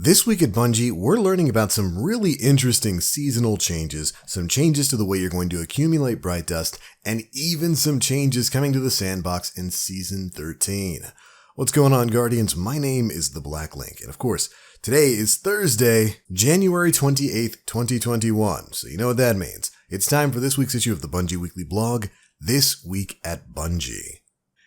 This week at Bungie, we're learning about some really interesting seasonal changes, some changes to the way you're going to accumulate Bright Dust, and even some changes coming to the Sandbox in Season 13. What's going on, Guardians? My name is The Black Link, and of course, today is Thursday, January 28th, 2021, so you know what that means. It's time for this week's issue of the Bungie Weekly Blog, This Week at Bungie.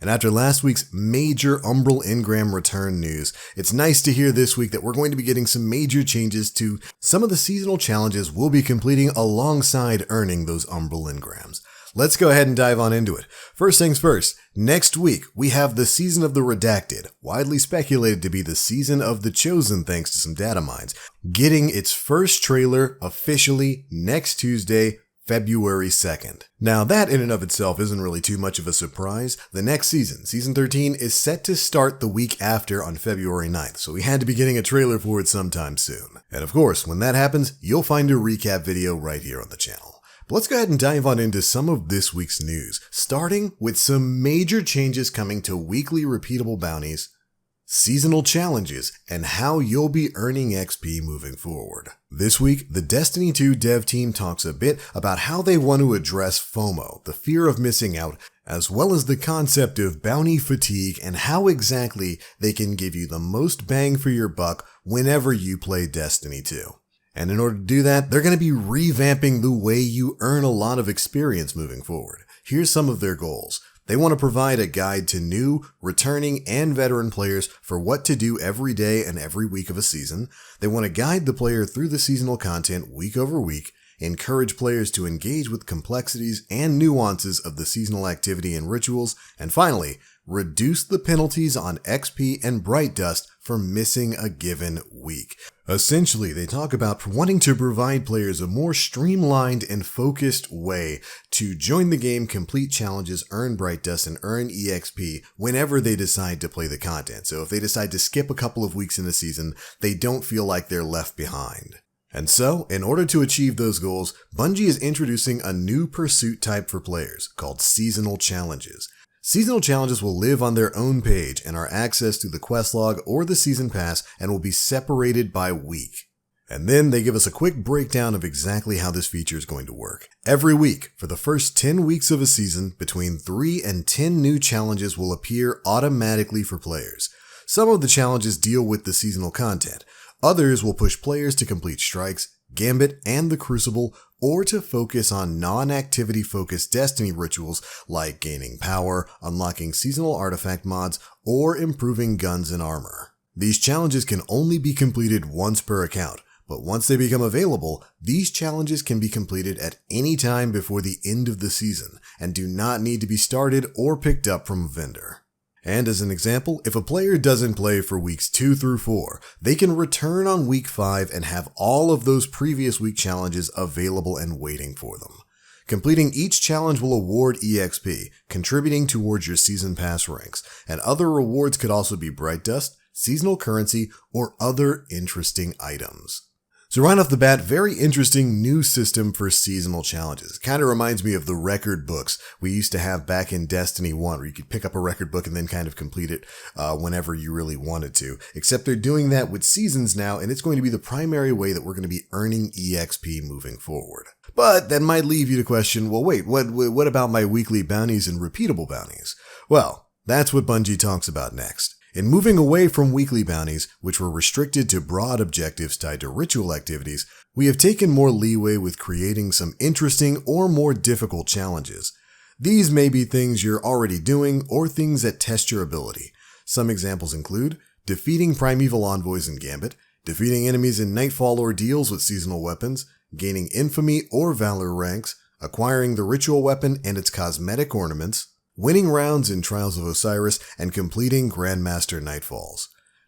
And after last week's major Umbral Engram return news, it's nice to hear this week that we're going to be getting some major changes to some of the seasonal challenges we'll be completing alongside earning those Umbral Engrams. Let's go ahead and dive on into it. First things first, next week we have the Season of the Redacted, widely speculated to be the Season of the Chosen thanks to some data mines, getting its first trailer officially next Tuesday, February 2nd. Now that in and of itself isn't really too much of a surprise. The next season, Season 13, is set to start the week after on February 9th, so we had to be getting a trailer for it sometime soon. And of course, when that happens, you'll find a recap video right here on the channel. But let's go ahead and dive on into some of this week's news, starting with some major changes coming to weekly repeatable bounties, seasonal challenges, and how you'll be earning XP moving forward. This week, the Destiny 2 dev team talks a bit about how they want to address FOMO, the fear of missing out, as well as the concept of bounty fatigue and how exactly they can give you the most bang for your buck whenever you play Destiny 2. And in order to do that, they're going to be revamping the way you earn a lot of experience moving forward. Here's some of their goals. They want to provide a guide to new, returning, and veteran players for what to do every day and every week of a season. They want to guide the player through the seasonal content week over week, encourage players to engage with complexities and nuances of the seasonal activity and rituals, and finally, reduce the penalties on XP and Bright Dust for missing a given week. Essentially, they talk about wanting to provide players a more streamlined and focused way to join the game, complete challenges, earn Bright Dust, and earn EXP whenever they decide to play the content. So if they decide to skip a couple of weeks in the season, they don't feel like they're left behind. And so, in order to achieve those goals, Bungie is introducing a new pursuit type for players called Seasonal Challenges. Seasonal challenges will live on their own page and are accessed through the quest log or the season pass and will be separated by week. And then they give us a quick breakdown of exactly how this feature is going to work. Every week, for the first 10 weeks of a season, between 3 and 10 new challenges will appear automatically for players. Some of the challenges deal with the seasonal content. Others will push players to complete strikes, Gambit, and the Crucible, or to focus on non-activity focused Destiny rituals like gaining power, unlocking seasonal artifact mods, or improving guns and armor. These challenges can only be completed once per account, but once they become available, these challenges can be completed at any time before the end of the season, and do not need to be started or picked up from a vendor. And as an example, if a player doesn't play for weeks 2 through 4, they can return on week 5 and have all of those previous week challenges available and waiting for them. Completing each challenge will award EXP, contributing towards your season pass ranks, and other rewards could also be Bright Dust, seasonal currency, or other interesting items. So right off the bat, very interesting new system for seasonal challenges. Kind of reminds me of the record books we used to have back in Destiny 1, where you could pick up a record book and then kind of complete it whenever you really wanted to. Except they're doing that with seasons now, and it's going to be the primary way that we're going to be earning EXP moving forward. But that might leave you to question, well wait, what about my weekly bounties and repeatable bounties? Well, that's what Bungie talks about next. In moving away from weekly bounties, which were restricted to broad objectives tied to ritual activities, we have taken more leeway with creating some interesting or more difficult challenges. These may be things you're already doing or things that test your ability. Some examples include defeating primeval envoys in Gambit, defeating enemies in Nightfall ordeals with seasonal weapons, gaining infamy or valor ranks, acquiring the ritual weapon and its cosmetic ornaments, winning rounds in Trials of Osiris, and completing Grandmaster Nightfalls.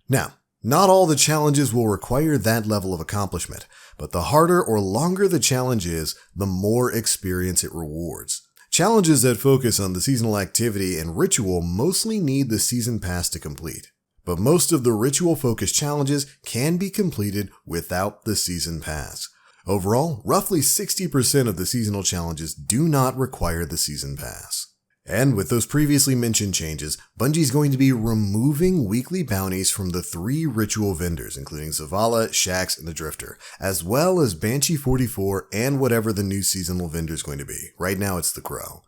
Now, not all the challenges will require that level of accomplishment, but the harder or longer the challenge is, the more experience it rewards. Challenges that focus on the seasonal activity and ritual mostly need the season pass to complete, but most of the ritual-focused challenges can be completed without the season pass. Overall, roughly 60% of the seasonal challenges do not require the season pass. And with those previously mentioned changes, Bungie's going to be removing weekly bounties from the 3 ritual vendors, including Zavala, Shaxx, and the Drifter, as well as Banshee 44 and whatever the new seasonal vendor is going to be. Right now it's the Crow.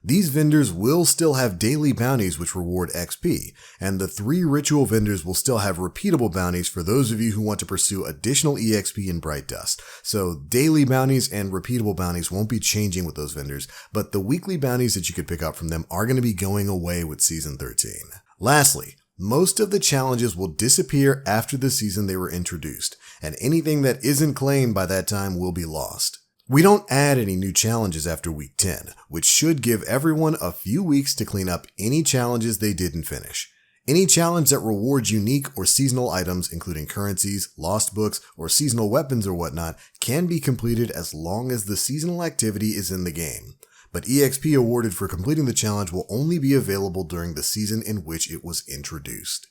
These vendors will still have daily bounties which reward XP, and the 3 ritual vendors will still have repeatable bounties for those of you who want to pursue additional EXP in Bright Dust. So daily bounties and repeatable bounties won't be changing with those vendors, but the weekly bounties that you could pick up from them are going to be going away with Season 13. Lastly, most of the challenges will disappear after the season they were introduced, and anything that isn't claimed by that time will be lost. We don't add any new challenges after week 10, which should give everyone a few weeks to clean up any challenges they didn't finish. Any challenge that rewards unique or seasonal items, including currencies, lost books, or seasonal weapons or whatnot, can be completed as long as the seasonal activity is in the game. But EXP awarded for completing the challenge will only be available during the season in which it was introduced.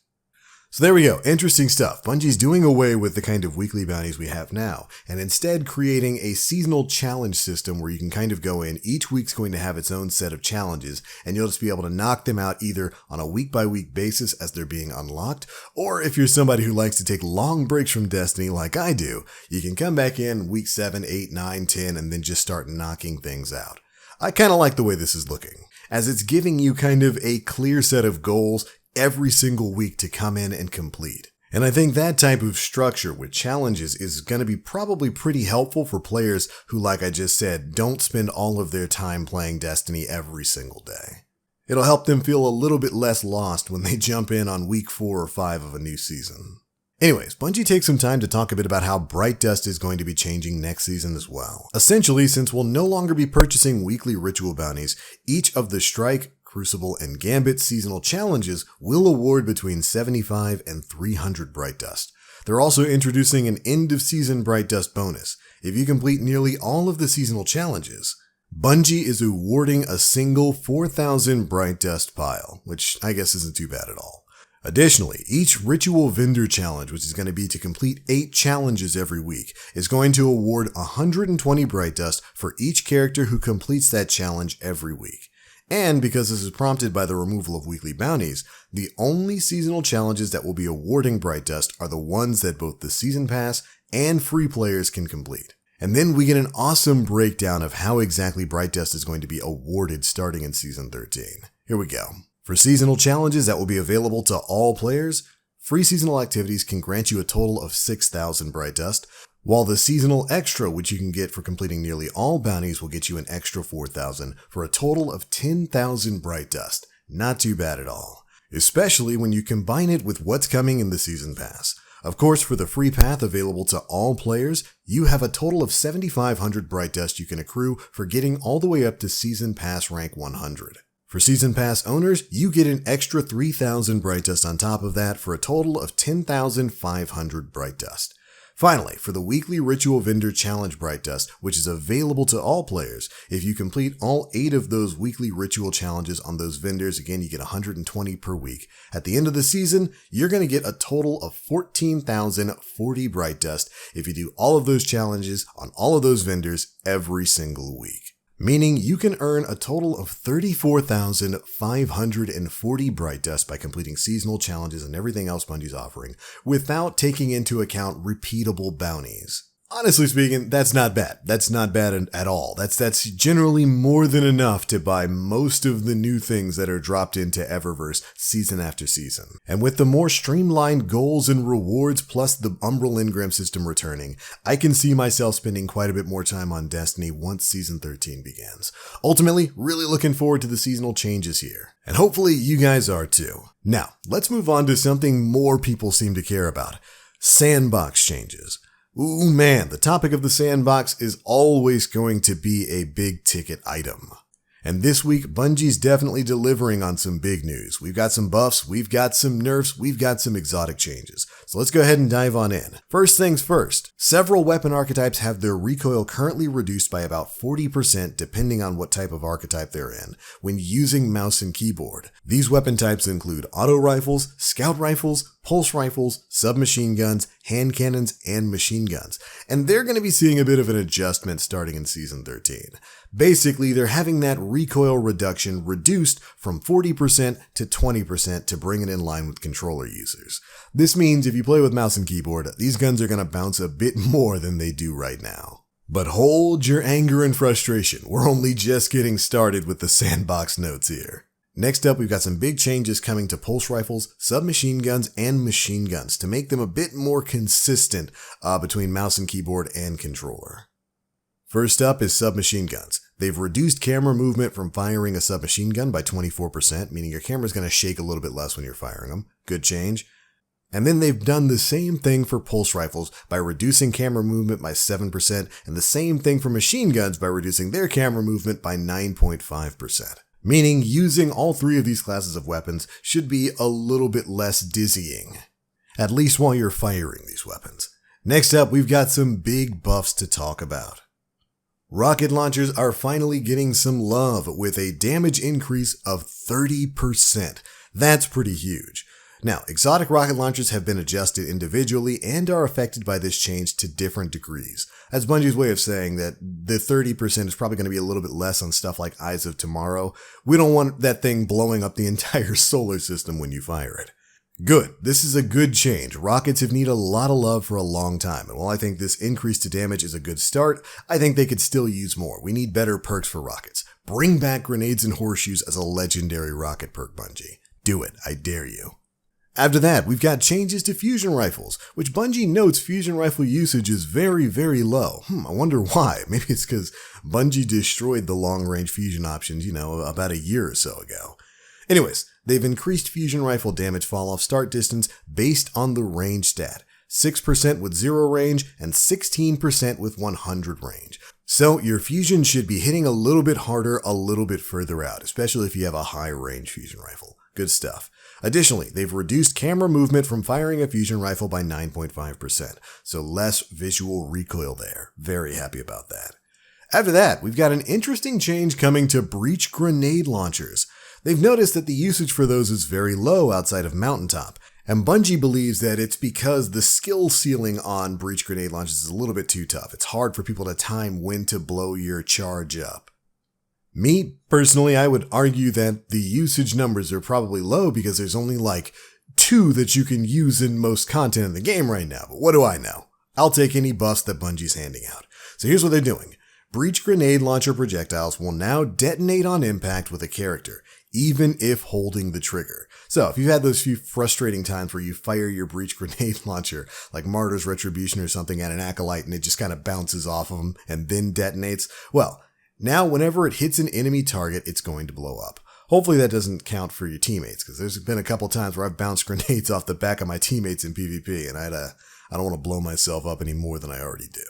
So there we go, interesting stuff. Bungie's doing away with the kind of weekly bounties we have now, and instead creating a seasonal challenge system where you can kind of go in, each week's going to have its own set of challenges, and you'll just be able to knock them out either on a week-by-week basis as they're being unlocked, or if you're somebody who likes to take long breaks from Destiny like I do, you can come back in week 7, 8, 9, 10, and then just start knocking things out. I kind of like the way this is looking, as it's giving you kind of a clear set of goals every single week to come in and complete. And I think that type of structure with challenges is going to be probably pretty helpful for players who, like I just said, don't spend all of their time playing Destiny every single day. It'll help them feel a little bit less lost when they jump in on week 4 or 5 of a new season. Anyways, Bungie takes some time to talk a bit about how Bright Dust is going to be changing next season as well. Essentially, since we'll no longer be purchasing weekly ritual bounties, each of the Strike, Crucible, and Gambit seasonal challenges will award between 75 and 300 Bright Dust. They're also introducing an end-of-season Bright Dust bonus. If you complete nearly all of the seasonal challenges, Bungie is awarding a single 4,000 Bright Dust pile, which I guess isn't too bad at all. Additionally, each ritual vendor challenge, which is going to be to complete 8 challenges every week, is going to award 120 Bright Dust for each character who completes that challenge every week. And because this is prompted by the removal of weekly bounties, the only seasonal challenges that will be awarding Bright Dust are the ones that both the Season Pass and free players can complete. And then we get an awesome breakdown of how exactly Bright Dust is going to be awarded starting in Season 13. Here we go. For seasonal challenges that will be available to all players, free seasonal activities can grant you a total of 6,000 Bright Dust, while the seasonal extra, which you can get for completing nearly all bounties, will get you an extra 4,000 for a total of 10,000 Bright Dust. Not too bad at all, especially when you combine it with what's coming in the Season Pass. Of course, for the free path available to all players, you have a total of 7,500 Bright Dust you can accrue for getting all the way up to Season Pass rank 100. For Season Pass owners, you get an extra 3,000 Bright Dust on top of that for a total of 10,500 Bright Dust. Finally, for the weekly Ritual Vendor Challenge Bright Dust, which is available to all players, if you complete all 8 of those weekly ritual challenges on those vendors, again, you get 120 per week. At the end of the season, you're going to get a total of 14,040 Bright Dust if you do all of those challenges on all of those vendors every single week. Meaning you can earn a total of 34,540 Bright Dust by completing seasonal challenges and everything else Bungie's offering, without taking into account repeatable bounties. Honestly speaking, that's not bad. That's not bad at all. That's generally more than enough to buy most of the new things that are dropped into Eververse season after season. And with the more streamlined goals and rewards plus the Umbral Engram system returning, I can see myself spending quite a bit more time on Destiny once Season 13 begins. Ultimately, really looking forward to the seasonal changes here. And hopefully you guys are too. Now, let's move on to something more people seem to care about. Sandbox changes. Ooh man, the topic of the Sandbox is always going to be a big ticket item. And this week, Bungie's definitely delivering on some big news. We've got some buffs, we've got some nerfs, we've got some exotic changes. So let's go ahead and dive on in. First things first, several weapon archetypes have their recoil currently reduced by about 40% depending on what type of archetype they're in when using mouse and keyboard. These weapon types include auto rifles, scout rifles, pulse rifles, submachine guns, hand cannons, and machine guns. And they're going to be seeing a bit of an adjustment starting in Season 13. Basically, they're having that recoil reduction reduced from 40% to 20% to bring it in line with controller users. This means if you play with mouse and keyboard, these guns are going to bounce a bit more than they do right now. But hold your anger and frustration, we're only just getting started with the Sandbox notes here. Next up, we've got some big changes coming to pulse rifles, submachine guns, and machine guns to make them a bit more consistent between mouse and keyboard and controller. First up is submachine guns. They've reduced camera movement from firing a submachine gun by 24%, meaning your camera's going to shake a little bit less when you're firing them. Good change. And then they've done the same thing for pulse rifles by reducing camera movement by 7%, and the same thing for machine guns by reducing their camera movement by 9.5%. Meaning using all three of these classes of weapons should be a little bit less dizzying, at least while you're firing these weapons. Next up, we've got some big buffs to talk about. Rocket launchers are finally getting some love with a damage increase of 30%. That's pretty huge. Now, exotic rocket launchers have been adjusted individually and are affected by this change to different degrees. That's Bungie's way of saying that the 30% is probably going to be a little bit less on stuff like Eyes of Tomorrow. We don't want that thing blowing up the entire solar system when you fire it. Good. This is a good change. Rockets have needed a lot of love for a long time, and while I think this increase to damage is a good start, I think they could still use more. We need better perks for rockets. Bring back grenades and horseshoes as a legendary rocket perk, Bungie. Do it. I dare you. After that, we've got changes to fusion rifles, which Bungie notes fusion rifle usage is very, very low. I wonder why. Maybe it's because Bungie destroyed the long-range fusion options, about a year or so ago. Anyways, they've increased fusion rifle damage fall-off start distance based on the range stat. 6% with 0 range and 16% with 100 range. So your fusion should be hitting a little bit harder a little bit further out, especially if you have a high-range fusion rifle. Good stuff. Additionally, they've reduced camera movement from firing a fusion rifle by 9.5%, so less visual recoil there. Very happy about that. After that, we've got an interesting change coming to breach grenade launchers. They've noticed that the usage for those is very low outside of Mountaintop, and Bungie believes that it's because the skill ceiling on breach grenade launchers is a little bit too tough. It's hard for people to time when to blow your charge up. Me, personally, I would argue that the usage numbers are probably low because there's only like 2 that you can use in most content in the game right now, but what do I know? I'll take any buffs that Bungie's handing out. So here's what they're doing. Breach grenade launcher projectiles will now detonate on impact with a character, even if holding the trigger. So if you've had those few frustrating times where you fire your breach grenade launcher, like Martyr's Retribution or something at an Acolyte and it just kind of bounces off of them and then detonates, well, now whenever it hits an enemy target, it's going to blow up. Hopefully that doesn't count for your teammates, because there's been a couple times where I've bounced grenades off the back of my teammates in PvP, and I don't want to blow myself up any more than I already do.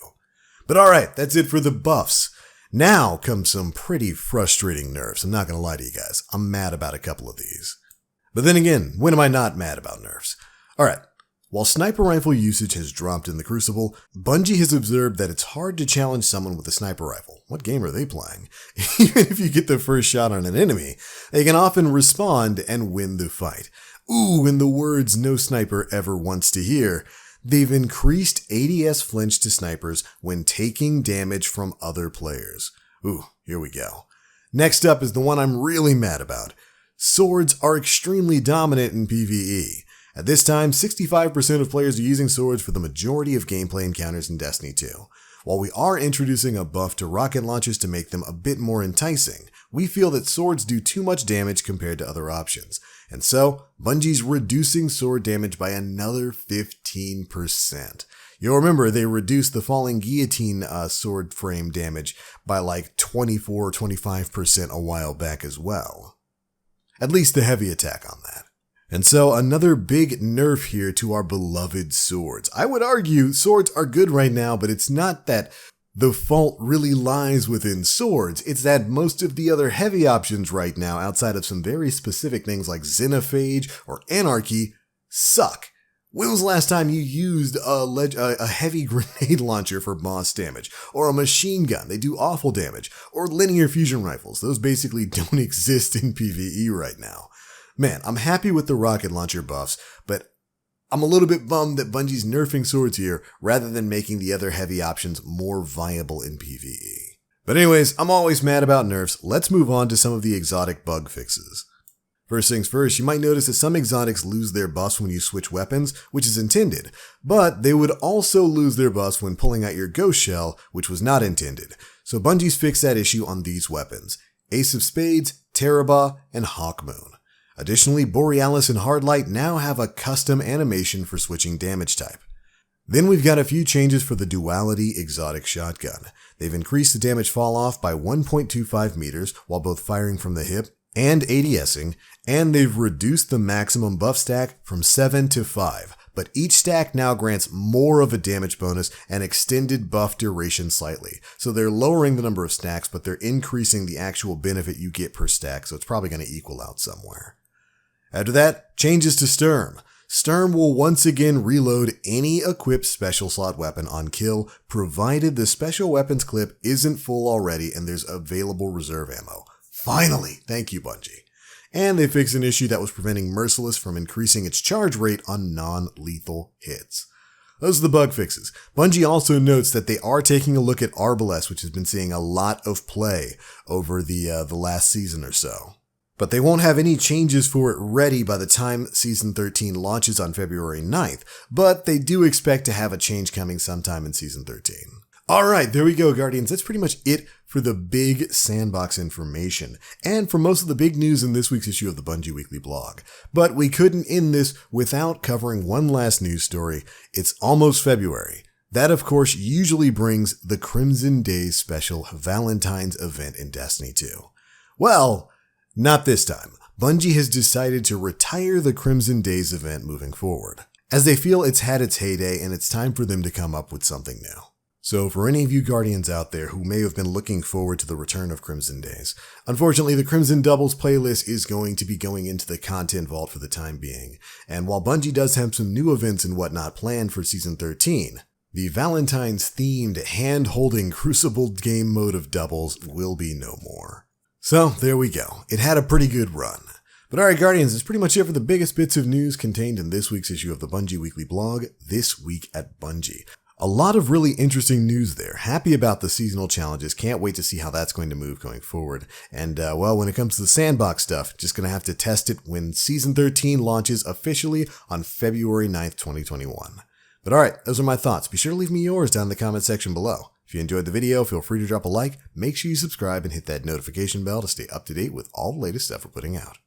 But alright, that's it for the buffs. Now comes some pretty frustrating nerfs. I'm not going to lie to you guys. I'm mad about a couple of these. But then again, when am I not mad about nerfs? Alright, while sniper rifle usage has dropped in the Crucible, Bungie has observed that it's hard to challenge someone with a sniper rifle. What game are they playing? Even if you get the first shot on an enemy, they can often respond and win the fight. Ooh, in the words no sniper ever wants to hear, they've increased ADS flinch to snipers when taking damage from other players. Ooh, here we go. Next up is the one I'm really mad about. Swords are extremely dominant in PvE. At this time, 65% of players are using swords for the majority of gameplay encounters in Destiny 2. While we are introducing a buff to rocket launchers to make them a bit more enticing, we feel that swords do too much damage compared to other options. And so, Bungie's reducing sword damage by another 15%. You'll remember they reduced the falling guillotine sword frame damage by like 24 or 25% a while back as well. At least the heavy attack on that. And so another big nerf here to our beloved swords. I would argue swords are good right now, but it's not that the fault really lies within swords. It's that most of the other heavy options right now, outside of some very specific things like Xenophage or Anarchy, suck. When was the last time you used a heavy grenade launcher for boss damage? Or a machine gun? They do awful damage. Or linear fusion rifles. Those basically don't exist in PvE right now. Man, I'm happy with the rocket launcher buffs, but I'm a little bit bummed that Bungie's nerfing swords here rather than making the other heavy options more viable in PvE. But anyways, I'm always mad about nerfs. Let's move on to some of the exotic bug fixes. First things first, you might notice that some exotics lose their buffs when you switch weapons, which is intended, but they would also lose their buffs when pulling out your ghost shell, which was not intended. So Bungie's fixed that issue on these weapons: Ace of Spades, Teraba, and Hawkmoon. Additionally, Borealis and Hardlight now have a custom animation for switching damage type. Then we've got a few changes for the Duality exotic shotgun. They've increased the damage fall off by 1.25 meters while both firing from the hip and ADSing, and they've reduced the maximum buff stack from 7 to 5, but each stack now grants more of a damage bonus and extended buff duration slightly. So they're lowering the number of stacks, but they're increasing the actual benefit you get per stack, so it's probably going to equal out somewhere. After that, changes to Sturm. Sturm will once again reload any equipped special slot weapon on kill, provided the special weapons clip isn't full already and there's available reserve ammo. Finally! Thank you, Bungie. And they fixed an issue that was preventing Merciless from increasing its charge rate on non-lethal hits. Those are the bug fixes. Bungie also notes that they are taking a look at Arbalest, which has been seeing a lot of play over the last season or so. But they won't have any changes for it ready by the time Season 13 launches on February 9th, but they do expect to have a change coming sometime in Season 13. Alright, there we go, Guardians. That's pretty much it for the big Sandbox information, and for most of the big news in this week's issue of the Bungie Weekly blog. But we couldn't end this without covering one last news story. It's almost February. That, of course, usually brings the Crimson Days special Valentine's event in Destiny 2. Well, not this time. Bungie has decided to retire the Crimson Days event moving forward, as they feel it's had its heyday and it's time for them to come up with something new. So for any of you Guardians out there who may have been looking forward to the return of Crimson Days, unfortunately the Crimson Doubles playlist is going to be going into the content vault for the time being, and while Bungie does have some new events and whatnot planned for Season 13, the Valentine's themed hand-holding Crucible game mode of Doubles will be no more. So there we go. It had a pretty good run. But alright Guardians, that's pretty much it for the biggest bits of news contained in this week's issue of the Bungie Weekly blog, This Week at Bungie. A lot of really interesting news there. Happy about the seasonal challenges. Can't wait to see how that's going to move going forward. And, well, when it comes to the Sandbox stuff, just going to have to test it when Season 13 launches officially on February 9th, 2021. But alright, those are my thoughts. Be sure to leave me yours down in the comment section below. If you enjoyed the video, feel free to drop a like, make sure you subscribe, and hit that notification bell to stay up to date with all the latest stuff we're putting out.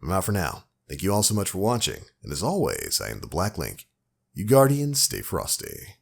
I'm out for now. Thank you all so much for watching, and as always, I am the Black Link. You Guardians, stay frosty.